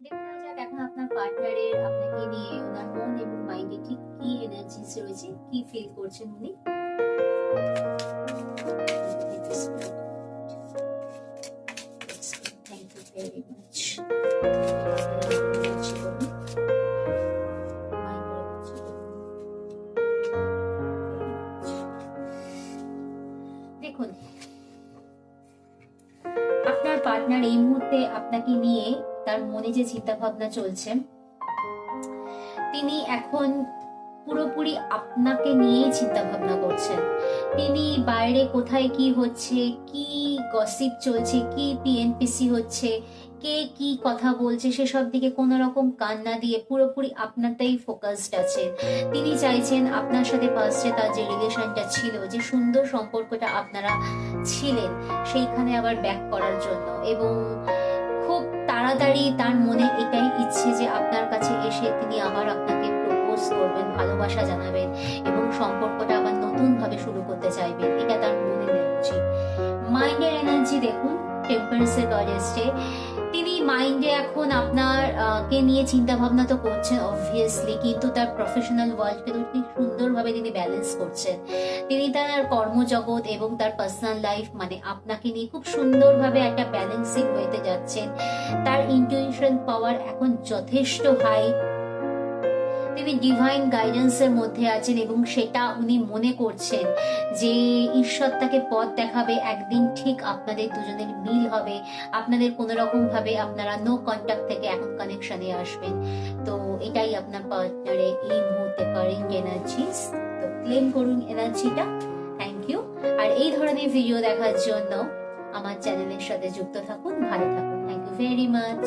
দেখে নেওয়া যাক এখন আপনার পার্টনারের আপনাকে নিয়ে ওনার মন এবং মাইন্ডে ঠিক কি এনার্জিস রয়েছে, কি ফিল করছেন উনি। Thank you very much. দেখুন, আপনার পার্টনার এই মুহূর্তে আপনাকে নিয়ে তার মনে যে চিন্তা ভাবনা চলছে, তিনি এখন পুরোপুরি আপনাকে নিয়েই চিন্তা ভাবনা করছেন। তিনি বাইরে কোথায় কি হচ্ছে, কি গসিপ চলছে, কি পিএনপিসি হচ্ছে, কে কি কথা বলছে, সেসব দিকে কোনো রকম কান না দিয়ে পুরোপুরি আপনারটাই ফোকাসড আছে। তিনি চাইছেন আপনার সাথে পাস্টে তার যে রিলেশনটা ছিল, যে সুন্দর সম্পর্কটা আপনারা ছিলেন, সেইখানে আবার ব্যাক করার জন্য। এবং খুব তাড়াতাড়ি তার মনে এটাই ইচ্ছে যে আপনার কাছে এসে তিনি আবার আপনাকে প্রপোজ করবেন, ভালোবাসা জানাবেন এবং সম্পর্কটা আবার নতুন ভাবে শুরু করতে চাইবেন। এটা তার মনে এনার্জি। মাইন্ডের এনার্জি দেখুন, টেম্পারেন্সের কার্ড এসছে। তিনি মাইন্ডে এখন আপনার কে নিয়ে চিন্তা ভাবনা তো করছেন অবভিয়াসলি, কিন্তু তার প্রফেশনাল ওয়ার্ল্ডকে তো ঠিক সুন্দরভাবে তিনি ব্যালেন্স করছেন। তিনি তার কর্মজগৎ এবং তার পার্সোনাল লাইফ মানে আপনাকে নিয়ে খুব সুন্দরভাবে একটা ব্যালেন্সিং হইতে যাচ্ছেন। তার ইনটিউশন পাওয়ার এখন যথেষ্ট হাই। তিনি ডিভাইন গাইডেন্সের মধ্যে আছেন এবং সেটা উনি মনে করছেন যে ঈশ্বর তাকে পথ দেখাবে, একদিন ঠিক আপনাদের দুজনের মিল হবে, আপনাদের কোনো রকম ভাবে আপনারা নো কন্ট্যাক্ট থেকে এখন কানেকশনে আসবেন। তো এটাই আপনার পার্টনারে এই মুহূর্তে কারেন্ট এনার্জিস। তো ক্লেম করুন এনার্জিটা। Thank you. আর এই ধরনের ভিডিও দেখার জন্য আমার চ্যানেলের সাথে যুক্ত থাকুন, ভালো থাকুন। Thank you very much.